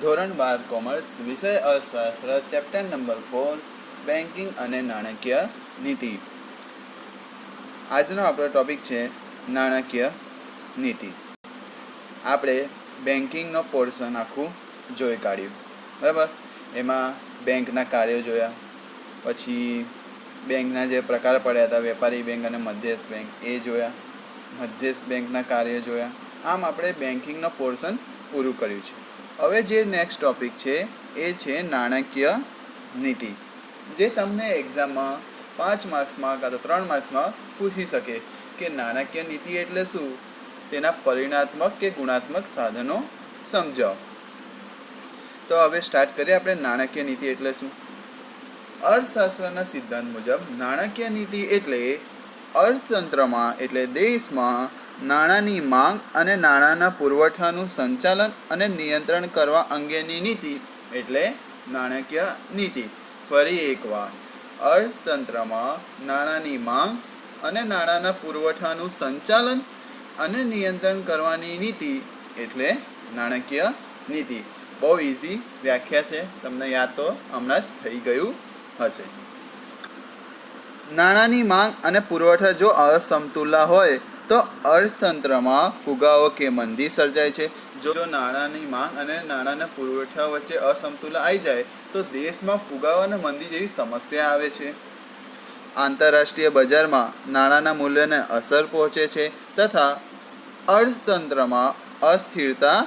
ધોરણ 12 કોમર્સ વિષય અર્થશાસ્ત્ર ચેપ્ટર નંબર 4 બેન્કિંગ અને નાણાકીય નીતિ. આજનો આપણો ટોપિક છે નાણાકીય નીતિ. આપણે બેન્કિંગનો પોર્શન આખું જોઈ કાઢ્યું, બરાબર. એમાં બેંકના કાર્યો જોયા, પછી બેંકના જે પ્રકાર પડ્યા હતા, વેપારી બેંક અને મધ્યસ્થ બેંક, એ જોયા. મધ્યસ્થ બેંકના કાર્યો જોયા. આમ આપણે બેન્કિંગનો પોર્શન પૂરું કર્યું છે. હવે જે નેક્સ્ટ ટોપિક છે એ છે નાણાકીય નીતિ, જે તમને એક્ઝામમાં 5 માર્ક્સમાં કાં તો 3 માર્ક્સમાં પૂછી શકે કે નાણાકીય નીતિ એટલે શું, તેના પરિણાત્મક કે ગુણાત્મક સાધનો સમજાવો. તો હવે સ્ટાર્ટ કરીએ આપણે. નાણાકીય નીતિ એટલે શું? અર્થશાસ્ત્રના સિદ્ધાંત મુજબ નાણાકીય નીતિ એટલે અર્થતંત્રમાં એટલે દેશમાં નાણાંની માંગ અને નાણાંના પુરવઠાનું સંચાલન અને નિયંત્રણ કરવા અંગેની નીતિ એટલે નાણાકીય નીતિ. ફરી એકવાર, અર્થતંત્રમાં નાણાંની માંગ અને નાણાંના પુરવઠાનું સંચાલન અને નિયંત્રણ કરવાની નીતિ એટલે નાણાકીય નીતિ. બહુ ઇઝી વ્યાખ્યા છે, તમને યાદ તો હમણાં જ થઈ ગયું હશે. નાણાંની માંગ અને પુરવઠા જો અસમતુલા હોય તો અર્થતંત્રમાં ફુગાવો કે મંદી સર્જાય છે. જો નાણાંની માંગ અને નાણાંના પુરવઠા વચ્ચે અસમતુલા આવી જાય તો દેશમાં ફુગાવો અને મંદી જેવી સમસ્યા આવે છે. આંતરરાષ્ટ્રીય બજારમાં નાણાંના મૂલ્યને અસર પહોંચે છે તથા અર્થતંત્રમાં અસ્થિરતા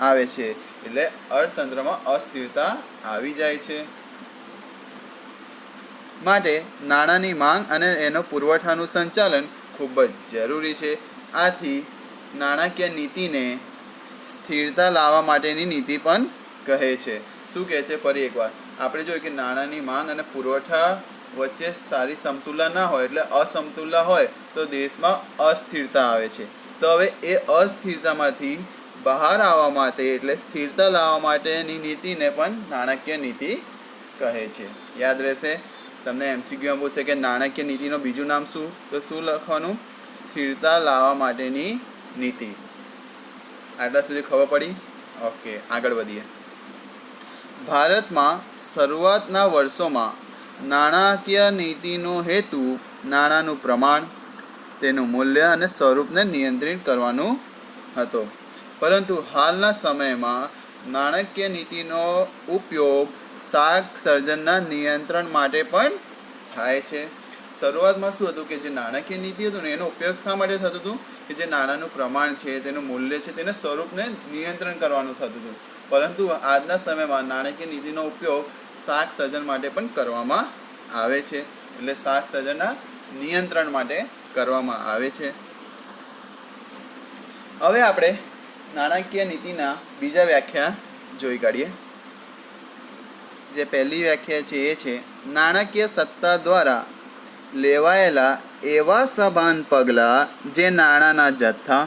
આવે છે. એટલે અર્થતંત્રમાં અસ્થિરતા આવી જાય છે. માટે નાણાંની માંગ અને એનો પુરવઠાનું સંચાલન ખૂબ જ જરૂરી છે. આથી નાણાકીય નીતિને સ્થિરતા લાવવા માટેની નીતિ પણ કહે છે. શું કહે છે? ફરી એકવાર આપણે જોઈએ કે નાણાંની માંગ અને પુરવઠા વચ્ચે સારી સમતુલા ના હોય, એટલે અસમતુલા હોય તો દેશમાં અસ્થિરતા આવે છે. તો હવે એ અસ્થિરતામાંથી બહાર આવવા માટે એટલે સ્થિરતા લાવવા માટેની નીતિને પણ નાણાકીય નીતિ કહે છે. યાદ રહેશે. તમને એમસીક્યુમાં પૂછશે કે નાણાકીય નીતિનું બીજું નામ શું, તો શું લખવાનું? સ્થિરતા લાવવા માટેની નીતિ. આટલા સુધી ખબર પડી? ઓકે, આગળ વધીએ. ભારતમાં શરૂઆતના વર્ષોમાં નાણાકીય નીતિનો હેતુ નાણાંનું પ્રમાણ, તેનું મૂલ્ય અને સ્વરૂપને નિયંત્રિત કરવાનું હતો. પરંતુ હાલના સમયમાં નાણાકીય નીતિનો ઉપયોગ શાક સર્જનના નિયંત્રણ માટે પણ થાય છે. શરૂઆતમાં શું હતું કે જે નાણાકીય નીતિ હતું ને એનો ઉપયોગ શા માટે થતું હતું કે જે નાણાંનું પ્રમાણ છે, તેનું મૂલ્ય છે, તેના સ્વરૂપને નિયંત્રણ કરવાનું થતું હતું. પરંતુ આજના સમયમાં નાણાકીય નીતિનો ઉપયોગ શાક સર્જન માટે પણ કરવામાં આવે છે. એટલે શાક સર્જનના નિયંત્રણ માટે કરવામાં આવે છે. હવે આપણે નાણાકીય નીતિના બીજા વ્યાખ્યા જોઈ કાઢીએ. જે પહેલી વ્યાખ્યા છે એ છે નાણાકીય સત્તા દ્વારા લેવાયેલા એવા સભાન પગલાં જે નાણાંના જથ્થા,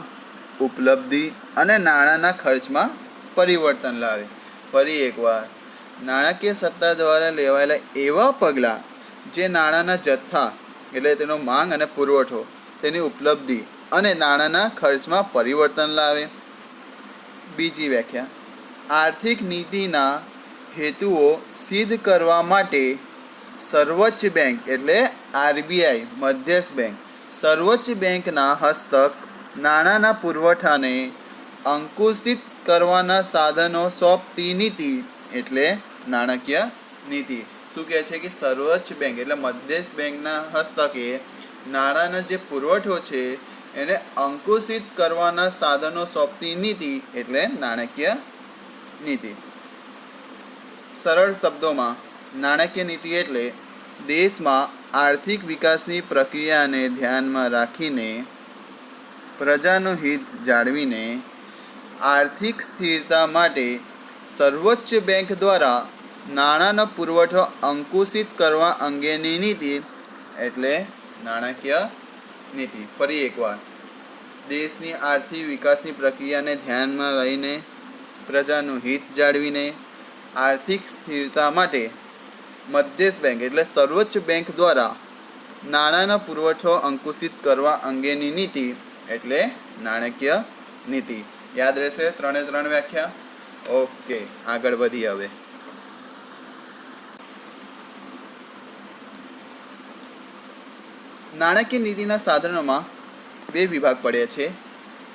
ઉપલબ્ધિ અને નાણાંના ખર્ચમાં પરિવર્તન લાવે. ફરી એકવાર, નાણાકીય સત્તા દ્વારા લેવાયેલા એવા પગલાં જે નાણાંના જથ્થા એટલે તેનો માંગ અને પુરવઠો, તેની ઉપલબ્ધિ અને નાણાંના ખર્ચમાં પરિવર્તન લાવે. બીજી વ્યાખ્યા, આર્થિક નીતિના હેતુઓ સિદ્ધ કરવા માટે સર્વોચ્ચ બેંક એટલે આરબીઆઈ, મધ્યસ્થ બેંક, સર્વોચ્ચ બેંકના હસ્તક નાણાંના પુરવઠાને અંકુશિત કરવાના સાધનો સોંપતી નીતિ એટલે નાણાકીય નીતિ. શું કહે છે કે સર્વોચ્ચ બેંક એટલે મધ્યસ્થ બેંકના હસ્તકે નાણાંનો જે પુરવઠો છે એને અંકુશિત કરવાના સાધનો સોંપતી નીતિ એટલે નાણાકીય નીતિ. સરળ શબ્દોમાં નાણાકીય નીતિ એટલે દેશમાં આર્થિક વિકાસની પ્રક્રિયાને ધ્યાનમાં રાખીને પ્રજાનું હિત જાળવીને આર્થિક સ્થિરતા માટે સર્વોચ્ચ બેંક દ્વારા નાણાંનો પુરવઠો અંકુશિત કરવા અંગેની નીતિ એટલે નાણાકીય નીતિ. ફરી એકવાર, દેશની આર્થિક વિકાસની પ્રક્રિયાને ધ્યાનમાં લઈને પ્રજાનું હિત જાળવીને આર્થિક સ્થિરતા માટે મધ્યસ્થ બેંક એટલે સર્વોચ્ચ બેંક દ્વારા નાણાંનો પુરવઠો અંકુશિત કરવા અંગેની નીતિ એટલે નાણાકીય નીતિ. યાદ રહેશે 3 વ્યાખ્યા. ઓકે, આગળ વધીએ હવે. નાણાકીય નીતિના સાધનોમાં બે વિભાગ પડે છે,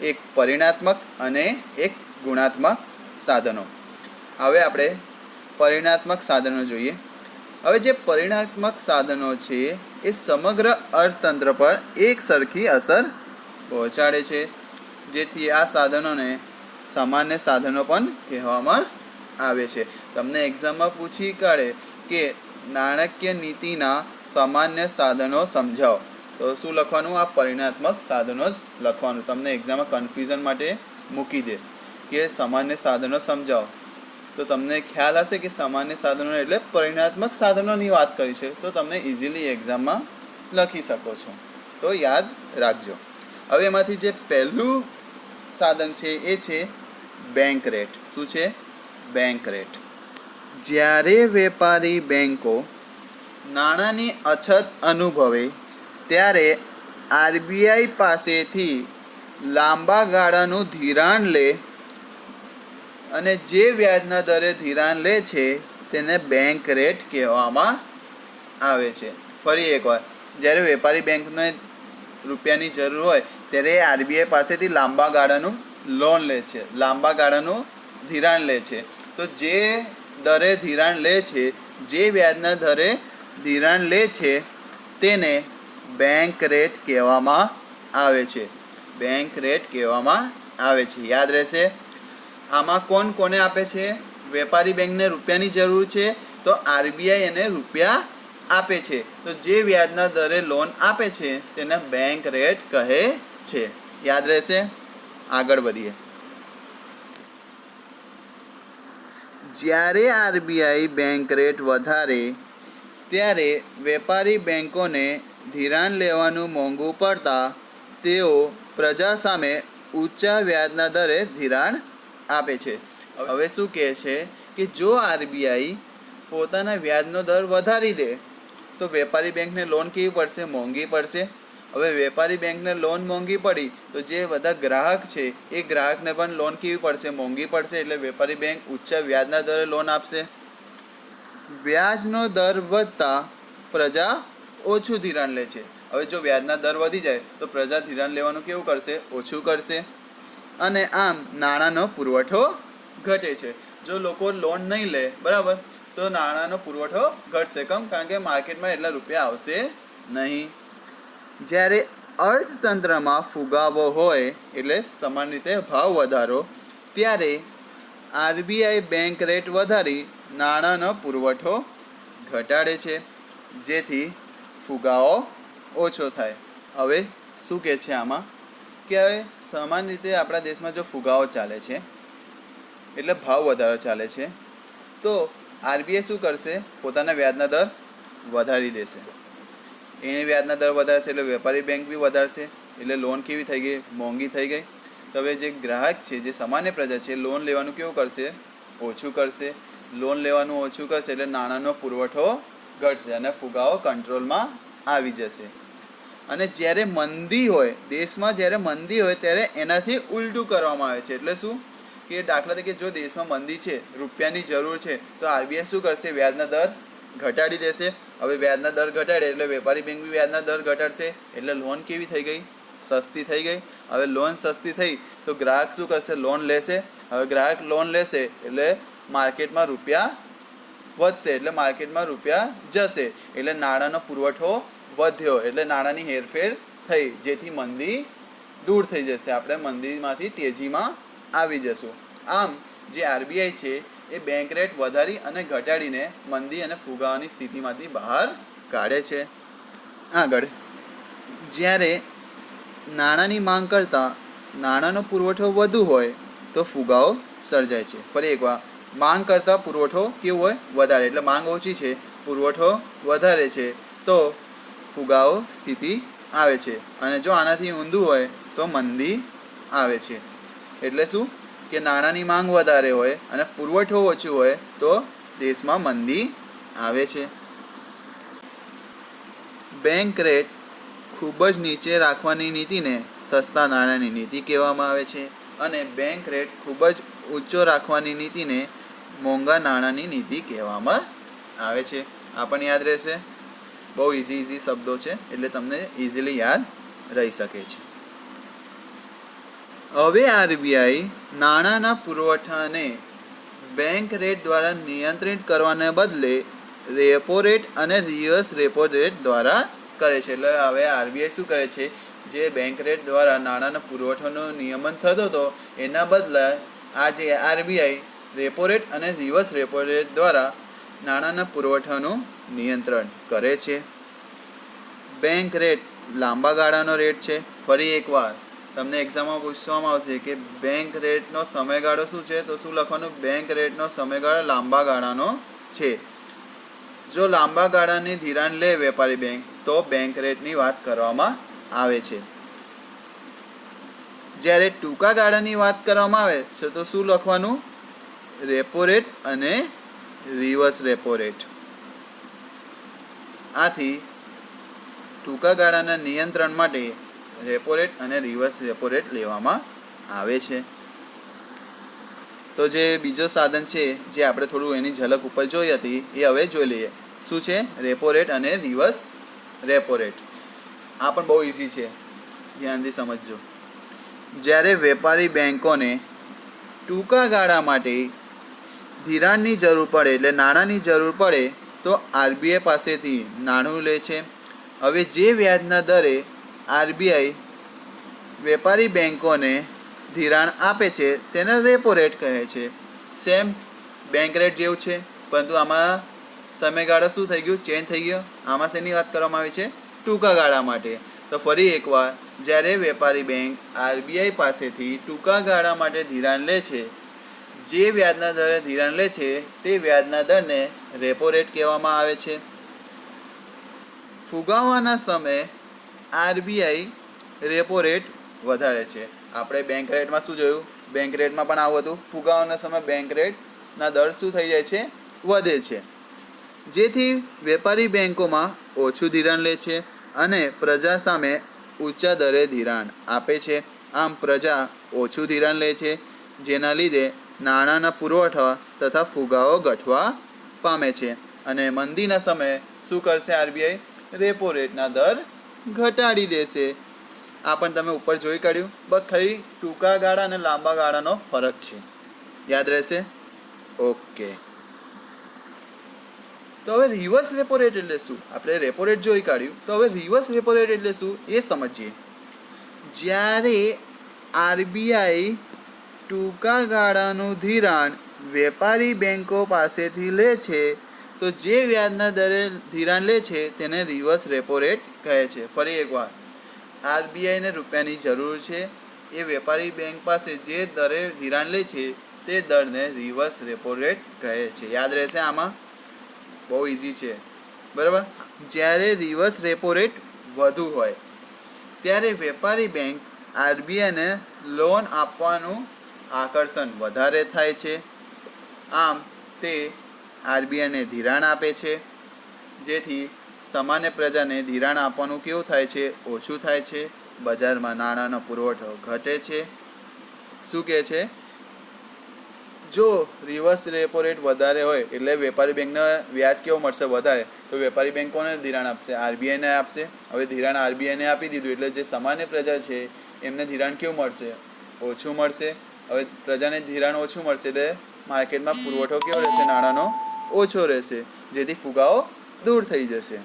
એક પરિમાણાત્મક અને એક ગુણાત્મક સાધનો. હવે આપણે પરિમાણાત્મક સાધનો જોઈએ. હવે જે પરિમાણાત્મક સાધનો છે એ સમગ્ર અર્થતંત્ર પર એક સરખી અસર પહોંચાડે છે, જેથી આ સાધનોને સામાન્ય સાધનો પણ કહેવામાં આવે છે. તમને એક્ઝામમાં પૂછી કાઢે કે નાણાકીય નીતિના સામાન્ય સાધનો સમજાવો, તો શું લખવાનું? આ પરિમાણાત્મક સાધનો જ લખવાનું. તમને એક્ઝામમાં કન્ફ્યુઝન માટે મૂકી દે કે સામાન્ય સાધનો સમજાવો, તો તમને ખ્યાલ હશે કે સામાન્ય સાધનો એટલે પરિમાણાત્મક સાધનોની વાત કરી છે, તો તમને ઇઝીલી એક્ઝામમાં લખી શકો છો. તો યાદ રાખજો. હવે એમાંથી જે પહેલું સાધન છે એ છે બેંક રેટ. શું છે? Bank rate. જ્યારે વેપારી બેંકો નાણાંની અછત અનુભવે ત્યારે આરબીઆઈ પાસેથી લાંબા ગાળાનું ધિરાણ લે અને જે વ્યાજના દરે ધિરાણ લે છે તેને બેંક રેટ કહેવામાં આવે છે. ફરી એકવાર, જ્યારે વેપારી બેંકને રૂપિયાની જરૂર હોય ત્યારે આરબીઆઈ પાસેથી લાંબા ગાળાનું લોન લે છે, લાંબા ગાળાનું ધિરાણ લે છે. તો જે દરે ધિરાણ લે છે, જે વ્યાજના દરે ધિરાણ લે છે તેને બેંક રેટ કહેવામાં આવે છે. બેંક રેટ કહેવામાં આવે છે. યાદ રહેશે. આમાં કોણ કોને આપે છે? વેપારી બેંકને રૂપિયાની જરૂર છે તો આરબીઆઈ એને રૂપિયા આપે છે. તો જે વ્યાજના દરે લોન આપે છે તેને બેંક રેટ કહે છે. યાદ રહેશે. આગળ વધીએ. જ્યારે આરબીઆઈ બેંક રેટ વધારે ત્યારે વેપારી બેંકોને ધિરાણ લેવાનું મોંઘું પડતા તેઓ પ્રજા સામે ઊંચા વ્યાજના દરે ધિરાણ આપે છે. હવે શું કહે છે કે જો આરબીઆઈ પોતાના વ્યાજનો દર વધારી દે તો વેપારી બેંકને લોન કેવી પડશે? મોંઘી પડશે. હવે વેપારી બેંકને લોન મોંઘી પડી તો જે બધા ગ્રાહક છે એ ગ્રાહકને પણ લોન કેવી પડશે? મોંઘી પડશે. એટલે વેપારી બેંક ઊંચા વ્યાજના દરે લોન આપશે. વ્યાજનો દર વધતા પ્રજા ઓછું ધિરાણ લે છે. હવે જો વ્યાજના દર વધી જાય તો પ્રજા ધિરાણ લેવાનું કેવું કરશે? ઓછું કરશે. અને આમ નાણાંનો પુરવઠો ઘટે છે. જો લોકો લોન નહીં લે, બરાબર, તો નાણાંનો પુરવઠો ઘટશે. કેમ? કારણ કે માર્કેટમાં એટલા રૂપિયા આવશે નહીં. જ્યારે અર્થતંત્રમાં ફુગાવો હોય, એટલે સમાન રીતે ભાવ વધારો, ત્યારે આરબીઆઈ બેંક રેટ વધારી નાણાંનો પુરવઠો ઘટાડે છે, જેથી ફુગાવો ઓછો થાય. હવે શું કહે છે આમાં કે હવે સમાન રીતે આપણા દેશમાં જો ફુગાવો ચાલે છે એટલે ભાવ વધારો ચાલે છે, તો આરબીઆઈ શું કરશે? પોતાના વ્યાજના દર વધારી દેશે. એને વ્યાજના દર વધારશે એટલે વેપારી બેંક બી વધારશે. એટલે લોન કેવી થઈ ગઈ? મોંઘી થઈ ગઈ. તો હવે જે ગ્રાહક છે, જે સામાન્ય પ્રજા છે, લોન લેવાનું કેવું કરશે? ઓછું કરશે. લોન લેવાનું ઓછું કરશે એટલે નાણાંનો પુરવઠો ઘટશે અને ફુગાવો કંટ્રોલમાં આવી જશે. અને જ્યારે મંદી હોય, દેશમાં જ્યારે મંદી હોય ત્યારે એનાથી ઉલટું કરવામાં આવે છે. એટલે શું કે દાખલા તરીકે જો દેશમાં મંદી છે, રૂપિયાની જરૂર છે, તો આરબીઆઈ શું કરશે? વ્યાજના દર ઘટાડી દેશે. હવે વ્યાજના દર ઘટાડે એટલે વેપારી બેંક બી વ્યાજના દર ઘટાડશે. એટલે લોન કેવી થઈ ગઈ? સસ્તી થઈ ગઈ. હવે લોન સસ્તી થઈ તો ગ્રાહક શું કરશે? લોન લેશે. હવે ગ્રાહક લોન લેશે એટલે માર્કેટમાં રૂપિયા વધશે, એટલે માર્કેટમાં રૂપિયા જશે, એટલે નાણાંનો પુરવઠો વધ્યો, એટલે નાણાંની હેરફેર થઈ, જેથી મંદી દૂર થઈ જશે. આપણે મંદીમાંથી તેજીમાં આવી જશું. આમ જે આરબીઆઈ છે એ બેંક રેટ વધારી અને ઘટાડીને મંદી અને ફુગાવાની સ્થિતિમાંથી બહાર કાઢે છે. આગળ, જ્યારે નાણાંની માંગ કરતાં નાણાંનો પુરવઠો વધુ હોય તો ફુગાવો સર્જાય છે. ફરી એકવાર, માંગ કરતાં પુરવઠો કેવો હોય? વધારે. એટલે માંગ ઓછી છે, પુરવઠો વધારે છે, તો ફુગાવો સ્થિતિ આવે છે. અને જો આનાથી ઊંધું હોય તો મંદી આવે છે. એટલે શું કે નાણાંની માંગ વધારે હોય અને પુરવઠો ઓછું હોય તો દેશમાં મંદી આવે છે. બેંક રેટ ખૂબ જ નીચે રાખવાની નીતિને સસ્તા નાણાંની નીતિ કહેવામાં આવે છે. અને બેંક રેટ ખૂબ જ ઊંચો રાખવાની નીતિને મોંઘા નાણાંની નીતિ કહેવામાં આવે છે. આ પણ યાદ રહેશે. બહુ ઇઝી શબ્દો છે એટલે તમને ઇઝીલી યાદ રહી શકે છે. હવે આરબીઆઈ નાણાંના પુરવઠાને બેંક રેટ દ્વારા નિયંત્રિત કરવાને બદલે રેપો રેટ અને રિવર્સ રેપો રેટ દ્વારા કરે છે. એટલે હવે આરબીઆઈ શું કરે છે, જે બેંક રેટ દ્વારા નાણાંનો પુરવઠાનો નિયમન થતો હતો એના બદલે આ જે આરબીઆઈ રેપો રેટ અને રિવર્સ રેપો રેટ દ્વારા નાણાંના પુરવઠાનું નિયંત્રણ કરે છે. બેંક રેટ લાંબા ગાળાનો રેટ છે. ફરી એકવાર તમને એક્ઝામમાં પૂછવામાં આવશે કે બેંક રેટનો સમયગાળો શું છે, તો શું લખવાનું? બેંક રેટનો સમયગાળો લાંબા ગાળાનો છે. જો લાંબા ગાળાની ધિરાણ લે વેપારી બેંક તો બેંક રેટની વાત કરવામાં આવે છે. જ્યારે ટૂંકા ગાળાની વાત કરવામાં આવે છે તો શું લખવાનું? રેપો રેટ અને રિવર્સ રેપો રેટ. આથી ટૂંકા ગાળાના નિયંત્રણ માટે રેપો રેટ અને રિવર્સ રેપો રેટ લેવામાં આવે છે. તો જે બીજો સાધન છે, જે આપણે થોડું એની ઝલક ઉપર જોઈ હતી, એ હવે જોઈ લઈએ. શું છે? રેપો રેટ અને રિવર્સ રેપો રેટ. આ પણ બહુ ઇઝી છે, ધ્યાનથી સમજજો. જ્યારે વેપારી બેંકોને ટૂંકા ગાળા માટે ધિરાણની જરૂર પડે, એટલે નાણાંની જરૂર પડે, તો આરબીઆઈ પાસેથી નાણું લે છે. હવે જે વ્યાજના દરે આરબીઆઈ વેપારી બેંકોને ધિરાણ આપે છે તેને રેપો રેટ કહે છે. સેમ બેંક રેટ જેવું છે, પરંતુ આમાં સમયગાળો શું થઈ ગયું? ચેન્જ થઈ ગયો. આમાં શેની વાત કરવામાં આવી છે? ટૂંકા ગાળા માટે. તો ફરી એકવાર, જ્યારે વેપારી બેંક આરબીઆઈ પાસેથી ટૂંકા ગાળા માટે ધિરાણ લે છે, જે વ્યાજના દરે ધિરાણ લે છે તે વ્યાજના દરને રેપો રેટ કહેવામાં આવે છે. ફુગાવાના સમયે આરબીઆઈ રેપો રેટ વધારે છે. આપણે બેંક રેટમાં શું જોયું? બેંક રેટમાં પણ આવું હતું. ફુગાવાના સમયે બેંક રેટના દર શું થઈ જાય છે? વધે છે. જેથી વેપારી બેંકોમાં ઓછું ધિરાણ લે છે અને પ્રજા સામે ઊંચા દરે ધિરાણ આપે છે. આમ પ્રજા ઓછું ધિરાણ લે છે, જેના લીધે નાણાંના પુરવઠા તથા ફુગાવો ઘટવા પામે છે. અને મંદીના સમયે શું કરશે આરબીઆઈ? રેપો રેટના દર ઘટાડી દેશે. આ પણ તમે ઉપર જોઈ કાઢ્યું. બસ ખાલી ટૂંકા ગાળા અને લાંબા ગાળાનો ફરક છે. યાદ રહેશે? ઓકે. તો હવે રિવર્સ રેપો રેટ એટલે શું? આપણે રેપો રેટ જોઈ કાઢ્યું, તો હવે રિવર્સ રેપો રેટ એટલે શું એ સમજીએ. જ્યારે આરબીઆઈ ટૂંકા ગાળાનું ધિરાણ વેપારી બેંકો પાસેથી લે છે, તો જે વ્યાજના દરે ધિરાણ લે છે તેને રિવર્સ રેપો રેટ કહે છે. ફરી એકવાર, આરબીઆઈને રૂપિયાની જરૂર છે, એ વેપારી બેંક પાસે જે દરે ધિરાણ લે છે તે દરને રિવર્સ રેપો રેટ કહે છે. યાદ રહેશે? આમાં બહુ ઇઝી છે, બરાબર. જ્યારે રિવર્સ રેપો રેટ વધુ હોય ત્યારે વેપારી બેંક આરબીઆઈને લોન આપવાનું આકર્ષણ વધારે થાય છે. આમ તે આરબીઆઈને ધિરાણ આપે છે, જેથી સામાન્ય પ્રજાને ધિરાણ આપવાનું કેવું થાય છે? ઓછું થાય છે. બજારમાં નાણાંનો પુરવઠો ઘટે છે. શું કહે છે? જો રિવર્સ રેપો રેટ વધારે હોય એટલે વેપારી બેંકને વ્યાજ કેવું મળશે? વધારે. તો વેપારી બેંક કોને ધિરાણ આપશે? આરબીઆઈને આપશે. હવે ધિરાણ આરબીઆઈને આપી દીધું એટલે જે સામાન્ય પ્રજા છે એમને ધિરાણ કેવું મળશે? ઓછું મળશે. હવે પ્રજાને ધિરાણ ઓછું મળશે એટલે માર્કેટમાં પુરવઠો કેવો રહેશે? નાણાંનો ઓછો રહેશે, જેથી ફુગાવો દૂર થઈ જશે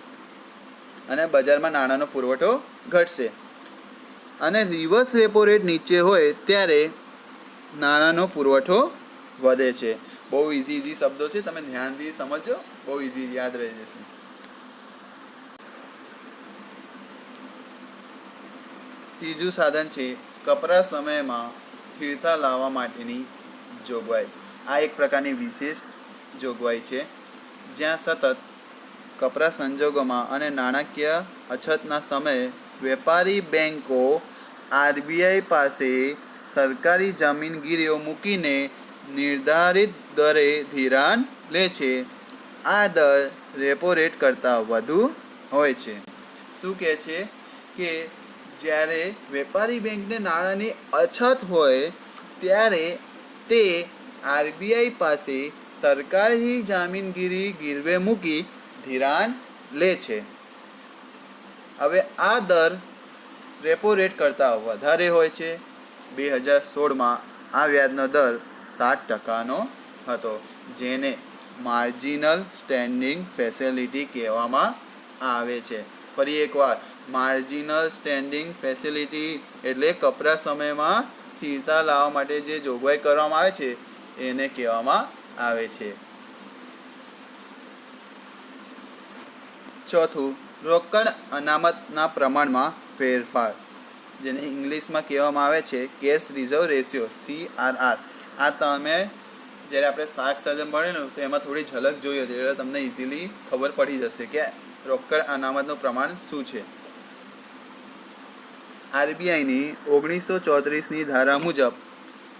અને બજારમાં નાણાંનો પુરવઠો ઘટશે. અને રિવર્સ રેપો રેટ નીચે હોય ત્યારે નાણાંનો પુરવઠો વધે છે. બહુ ઇઝી શબ્દો છે, તમે ધ્યાનથી સમજો, બહુ ઇઝી યાદ રહી જશે. ત્રીજું સાધન છે કપરા સમયમાં સ્થિરતા લાવવા માટેની જોગવાઈ. આ એક પ્રકારની વિશેષ જોગવાઈ છે, જ્યાં સતત કપરા સંજોગોમાં અને નાણાકીય અછતના સમયે વેપારી બેંકો આરબીઆઈ પાસે સરકારી જમીનગીરીઓ મૂકીને નિર્ધારિત દરે ધિરાણ લે છે. આ દર રેપો રેટ કરતાં વધુ હોય છે. શું કહે છે કે જ્યારે વેપારી બેંકને નાણાંની અછત હોય ત્યારે તે આરબીઆઈ પાસે સરકારી જામીનગીરી ગીરવે મૂકી ધિરાણ લે છે. હવે આ દર રેપો રેટ કરતાં વધારે હોય છે. 2016માં આ વ્યાજનો દર 7% હતો, જેને માર્જિનલ સ્ટેન્ડિંગ ફેસિલિટી કહેવામાં આવે છે. ફરી એકવાર, માર્જિનલ સ્ટેન્ડિંગ ફેસિલિટી એટલે કપરા સમયમાં સ્થિરતા લાવવા માટે જે જોગવાઈ કરવામાં આવે છે એને કહેવામાં આવે છે. ચોથું, રોકડ અનામતના પ્રમાણમાં ફેરફાર, જેને ઇંગ્લિશમાં કહેવામાં આવે છે કેશ રિઝર્વ રેશિયો, CRR. આ તમે જ્યારે આપણે શાક સજન ભણેલું તો એમાં થોડી ઝલક જોઈ હતી, એટલે તમને ઇઝીલી ખબર પડી જશે કે રોકડ અનામતનું પ્રમાણ શું છે. આરબીઆઈની 1934ની ધારા મુજબ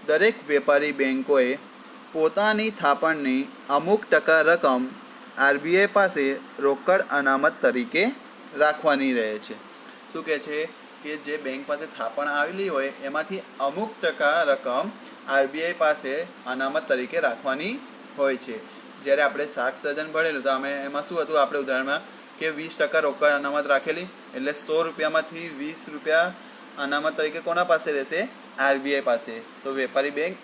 દરેક વેપારી બેંકોએ પોતાની થાપણની અમુક ટકા રકમ આરબીઆઈ પાસે રોકડ અનામત તરીકે રાખવાની રહે છે. શું કહે છે કે જે બેંક પાસે થાપણ આવેલી હોય એમાંથી અમુક ટકા રકમ આરબીઆઈ પાસે અનામત તરીકે રાખવાની હોય છે. જ્યારે આપણે શાક સજન ભણેલું તો અમે એમાં શું હતું, આપણે ઉદાહરણમાં કે 20% રોકડ અનામત રાખેલી, એટલે 100 રૂપિયામાંથી 20 રૂપિયા અનામત તરીકે કોના પાસે રહેશે? આરબીઆઈ પાસે. તો વેપારી બેંક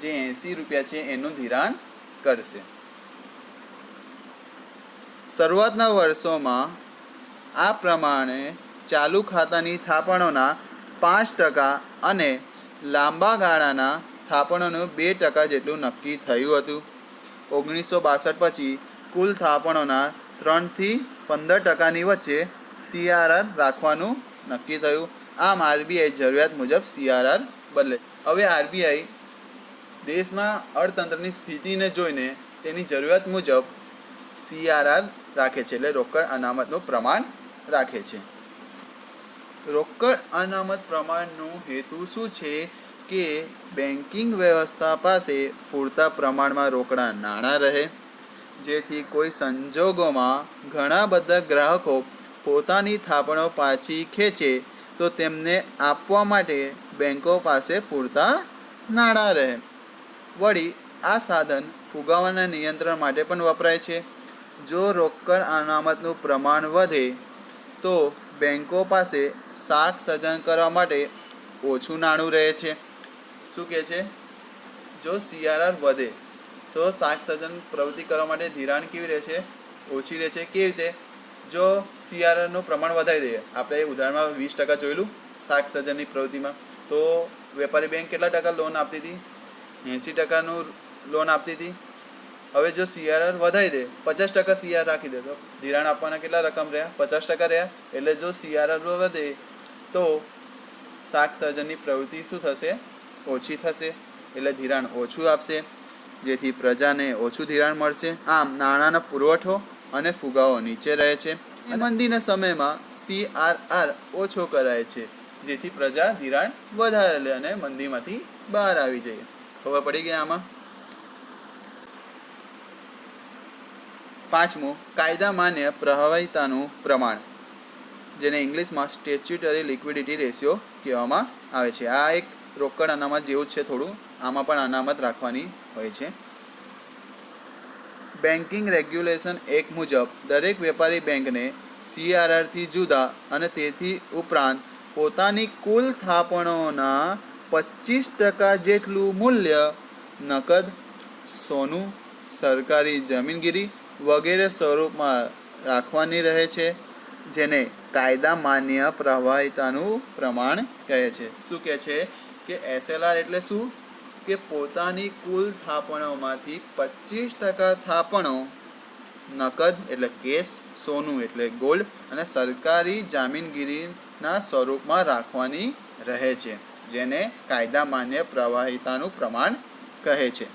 જે 80 રૂપિયા છે એનું ધિરાણ કરશે. શરૂઆતના વર્ષોમાં આ પ્રમાણે ચાલુ ખાતાની થાપણોના 5% અને લાંબા ગાળાના થાપણોનું 2% જેટલું નક્કી થયું હતું. 1962 પછી કુલ થાપણોના 3થી 15%ની વચ્ચે CRR રાખવાનું નક્કી થયું. આમ આરબીઆઈ જરૂરિયાત મુજબ CRR બદલે. હવે આરબીઆઈ દેશના અર્થતંત્રની સ્થિતિને જોઈને તેની જરૂરિયાત મુજબ CRR રાખે છે, એટલે રોકડ અનામતનું પ્રમાણ રાખે છે. રોકડ અનામત પ્રમાણનો હેતુ શું છે કે બેન્કિંગ વ્યવસ્થા પાસે પૂરતા પ્રમાણમાં રોકડા નાણાં રહે, જેથી કોઈ સંજોગોમાં ઘણા બધા ગ્રાહકો પોતાની થાપણો પાછી ખેંચે તો તેમને આપવા માટે બેંકો પાસે પૂરતા નાણાં રહે. વળી આ સાધન ફુગાવાના નિયંત્રણ માટે પણ વપરાય છે. જો રોકડ અનામતનું પ્રમાણ વધે તો બેંકો પાસે શાક સજન કરવા માટે ઓછું નાણું રહે છે. શું કહે છે? જો CRR વધે તો શાક સજન પ્રવૃત્તિ કરવા માટે ધિરાણ કેવી રહે છે? ઓછી રહે છે. કેવી રીતે? જો CRRનું પ્રમાણ વધારી દઈએ, આપણે ઉદાહરણમાં 20% જોયેલું શાક સજનની પ્રવૃત્તિમાં, તો વેપારી બેંક કેટલા ટકા લોન આપતી હતી? 80%નું લોન આપતી હતી. હવે જો CRR વધારી દે, 50% CRR રાખી દે, તો ધિરાણ આપવાના કેટલા રકમ રહ્યા? 50% રહ્યા. એટલે જો CRR વધે તો શાક સર્જનની પ્રવૃત્તિ શું થશે? ઓછી થશે. એટલે ધિરાણ ઓછું આપશે, જેથી પ્રજાને ઓછું ધિરાણ મળશે. આમ નાણાંનો પુરવઠો અને ફુગાવો નીચે રહે છે. મંદીના સમયમાં CRR ઓછો કરાય છે, જેથી પ્રજા ધિરાણ વધારે લે અને મંદીમાંથી બહાર આવી જાય. ખબર પડી ગઈ આમાં? પાંચમું, કાયદા માન્ય પ્રભાવિતાનું પ્રમાણ, જેને ઇંગ્લિશમાં સ્ટેચ્યુટરી લિક્વિડિટી રેશિયો કહેવામાં આવે છે. આ એક રોકડ અનામત જેવું જ છે થોડું, આમાં પણ અનામત રાખવાની હોય છે. બેન્કિંગ રેગ્યુલેશન એક્ટ મુજબ દરેક વેપારી બેંકને CRRથી જુદા અને તેથી ઉપરાંત પોતાની કુલ થાપણોના 25% જેટલું મૂલ્ય નકદ, સોનું, સરકારી જમીનગીરી વગેરે સ્વરૂપમાં રાખવાની રહે છે, જેને કાયદા માન્ય પ્રભાવિતાનું પ્રમાણ કહે છે. શું કહે છે કે SLR એટલે શું? કે પોતાની કુલ થાપણોમાંથી 25% થાપણો નકદ એટલે કેશ, સોનું એટલે ગોલ્ડ અને સરકારી જામીનગીરીના સ્વરૂપમાં રાખવાની રહે છે, જેને કાયદા માન્ય પ્રવાહિતાનું પ્રમાણ કહે છે.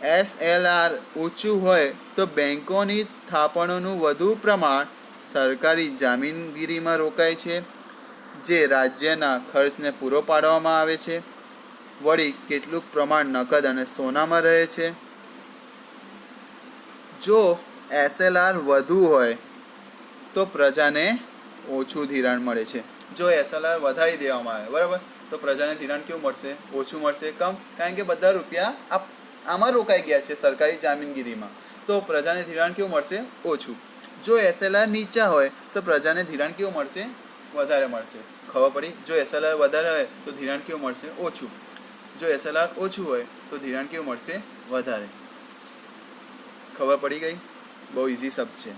SLR ઊંચું હોય તો બેંકોની થાપણોનું વધુ પ્રમાણ સરકારી જામીનગીરીમાં રોકાય છે, જે રાજ્યના ખર્ચને પૂરો પાડવામાં આવે છે. વળી કેટલુંક પ્રમાણ નકદ અને સોનામાં રહે છે. જો SLR વધુ હોય તો પ્રજાને ઓછું ધિરાણ મળે છે. જો SLR વધારી દેવામાં આવે, બરાબર, તો પ્રજાને ધિરાણ કેવું મળશે? ઓછું મળશે. કમ? કારણ કે બધા રૂપિયા આમાં રોકાઈ ગયા છે સરકારી જામીનગીરીમાં, તો પ્રજાને ધિરાણ કેવું મળશે? ઓછું. જો SLR નીચા હોય તો પ્રજાને ધિરાણ કેવું મળશે? વધારે મળશે. ખબર પડી? જો SLR વધારે હોય તો ધિરાણ કેવું મળશે? ઓછું. જો SLR ઓછું હોય તો ધિરાણ કેવું મળશે? વધારે. ખબર પડી ગઈ? બહુ ઇઝી શબ્દ છે.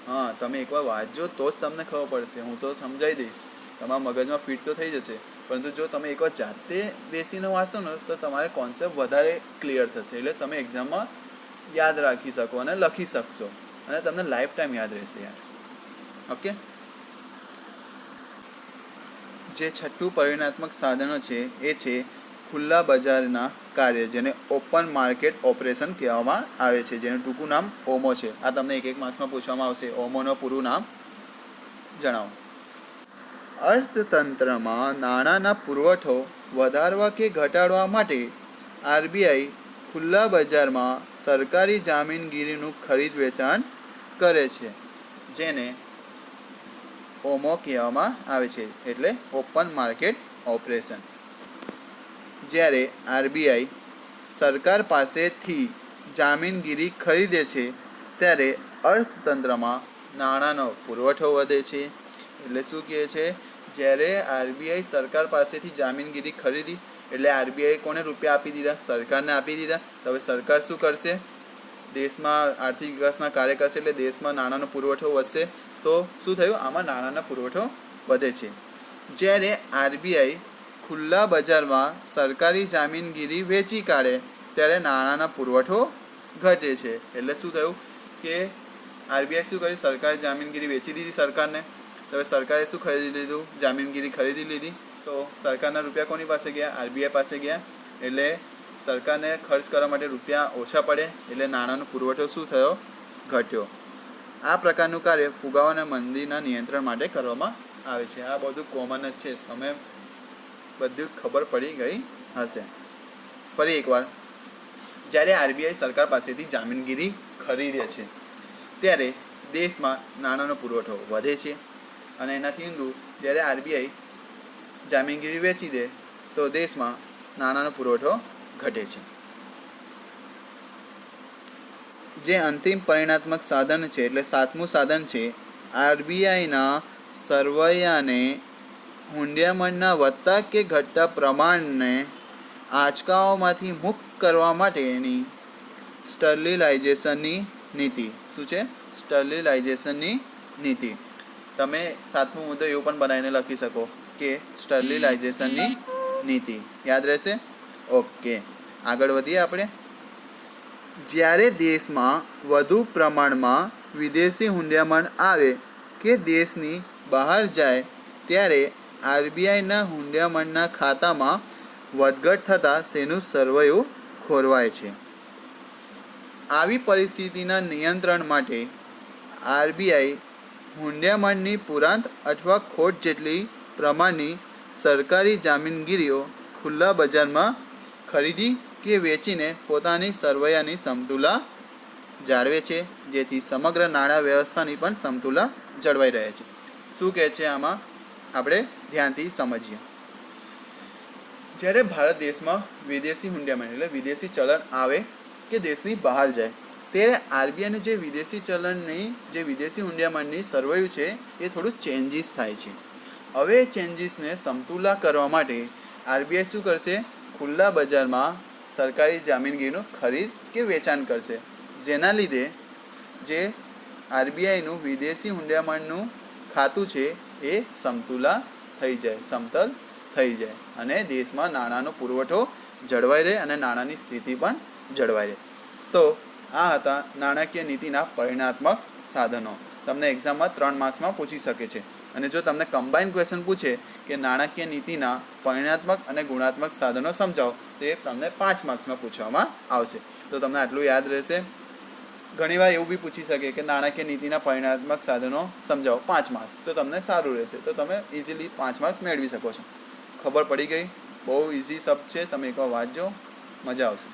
હા, તમે એકવાર વાંચજો તો જ તમને ખબર પડશે. હું તો સમજાવી દઈશ, તમારા મગજમાં ફિટ તો થઈ જશે, પરંતુ જો તમે એકવાર જાતે બેસીને વાંચો ને તો તમારે કોન્સેપ્ટ વધારે ક્લિયર થશે, એટલે તમે એક્ઝામમાં યાદ રાખી શકો અને લખી શકશો, અને તમને લાઈફ ટાઈમ યાદ રહેશે યાર. ઓકે. જે છઠ્ઠું પરિણાત્મક સાધનો છે એ છે ખુલ્લા બજારના કાર્ય, જેને ઓપન માર્કેટ ઓપરેશન કહેવામાં આવે છે, જેનું ટૂંકું નામ ઓમો છે. આ તમને એક માર્ક્સમાં પૂછવામાં આવશે. ઓમોનું પૂરું નામ જણાવો. અર્થતંત્રમાં નાણાંના પુરવઠો વધારવા કે ઘટાડવા માટે RBI ખુલ્લા બજારમાં સરકારી જામીનગીરીનું ખરીદ વેચાણ કરે છે, જેને ઓમો કહેવામાં આવે છે, એટલે ઓપન માર્કેટ ઓપરેશન. જ્યારે RBI સરકાર પાસેથી જામીનગીરી ખરીદે છે ત્યારે અર્થતંત્રમાં નાણાંનો પુરવઠો વધે છે. એટલે શું કહે છે? જ્યારે RBI સરકાર પાસેથી જામીનગીરી ખરીદી એટલે RBI કોને રૂપિયા આપી દીધા? સરકારને આપી દીધા. તો હવે સરકાર શું કરશે? દેશમાં આર્થિક વિકાસના કાર્ય કરશે, એટલે દેશમાં નાણાંનો પુરવઠો વધશે. તો શું થયું? આમાં નાણાંનો પુરવઠો વધે છે. જ્યારે RBI ખુલ્લા બજારમાં સરકારી જામીનગીરી વેચી કાઢે ત્યારે નાણાંનો પુરવઠો ઘટે છે. એટલે શું થયું કે RBI શું કર્યું? સરકારે જામીનગીરી વેચી દીધી સરકારને. તો હવે સરકારે શું ખરીદી લીધું? જામીનગીરી ખરીદી લીધી. તો સરકારના રૂપિયા કોની પાસે ગયા? RBI પાસે ગયા. એટલે સરકારને ખર્ચ કરવા માટે રૂપિયા ઓછા પડે, એટલે નાણાંનો પુરવઠો શું થયો? ઘટ્યો. આ પ્રકારનું કાર્ય ફુગાવો અને મંદીના નિયંત્રણ માટે કરવામાં આવે છે. આ બધું કોમન જ છે, તમે બધું ખબર પડી ગઈ હશે. ફરી એકવાર, જ્યારે RBI સરકાર પાસેથી જામીનગીરી ખરીદે છે ત્યારે દેશમાં નાણાંનો પુરવઠો વધે છે, અને એનાથી ઊંધું જ્યારે RBI જામીનગીરી વેચી દે તો દેશમાં નાણાંનો પુરવઠો ઘટે છે. જે અંતિમ પરિણાત્મક સાધન છે, એટલે સાતમું સાધન છે, RBIના સરવૈયાને હુંડિયામણના વધતા કે ઘટતા પ્રમાણને આંચકાઓમાંથી મુક્ત કરવા માટેની સ્ટર્લિલાઇઝેશનની નીતિ. શું છે? સ્ટર્લિલાઇઝેશનની નીતિ. તમે સાતમો મુદ્દો એવું પણ બનાવીને લખી શકો કે સ્ટર્લિલાઇઝેશનની નીતિ. યાદ રહેશે? ઓકે, આગળ વધીએ આપણે. જ્યારે દેશમાં વધુ પ્રમાણમાં વિદેશી હુંડિયામણ આવે કે દેશની બહાર જાય ત્યારે RBIના હુંડિયામણના ખાતામાં વધઘટ થતાં તેનું સરવૈયું ખોરવાય છે. આવી પરિસ્થિતિના નિયંત્રણ માટે RBI હુંડિયામણની પુરાંત અથવા ખોટ જેટલી પ્રમાણની સરકારી જામીનગીરીઓ ખુલ્લા બજારમાં ખરીદી કે વેચીને પોતાની સરવૈયાની સમતુલા જાળવે છે, જેથી સમગ્ર નાણાં વ્યવસ્થાની પણ સમતુલા જળવાઈ રહે છે. શું કહે છે આમાં? આપણે ધ્યાનથી સમજીએ. જ્યારે ભારત દેશમાં વિદેશી હુંડિયામણ એટલે વિદેશી ચલણ આવે કે દેશની બહાર જાય ત્યારે RBIનું જે વિદેશી ચલણની જે વિદેશી હુંડિયામણની સરવૈયું છે એ થોડું ચેન્જીસ થાય છે. હવે ચેન્જીસને સમતુલા કરવા માટે RBI શું કરશે? ખુલ્લા બજારમાં સરકારી જામીનગીરીનું ખરીદ કે વેચાણ કરશે, જેના લીધે જે RBIનું વિદેશી હુંડિયામણનું ખાતું છે એ સમતુલા થઈ જાય, સમતલ થઈ જાય, અને દેશમાં નાણાંનો પુરવઠો જળવાઈ રહે અને નાણાંની સ્થિતિ પણ જળવાઈ રહે. તો આ હતા નાણાકીય નીતિના પરિણાત્મક સાધનો. તમને એક્ઝામમાં 3 માર્ક્સમાં પૂછી શકે છે. અને જો તમને કમ્બાઇન્ડ ક્વેશ્ચન પૂછે કે નાણાકીય નીતિના પરિણાત્મક અને ગુણાત્મક સાધનો સમજાવો, તો એ તમને 5 માર્ક્સમાં પૂછવામાં આવશે. તો તમને આટલું યાદ રહેશે. ઘણીવાર એવું બી પૂછી શકે કે નાણાકીય નીતિના પરિણાત્મક સાધનો સમજાવો, 5 માર્ક્સ, તો તમને સારું રહેશે. તો તમે ઇઝીલી 5 માર્ક્સ મેળવી શકો છો. ખબર પડી ગઈ? બહુ ઇઝી શબ્દ છે, તમે એકવાર વાંચજો, મજા આવશે.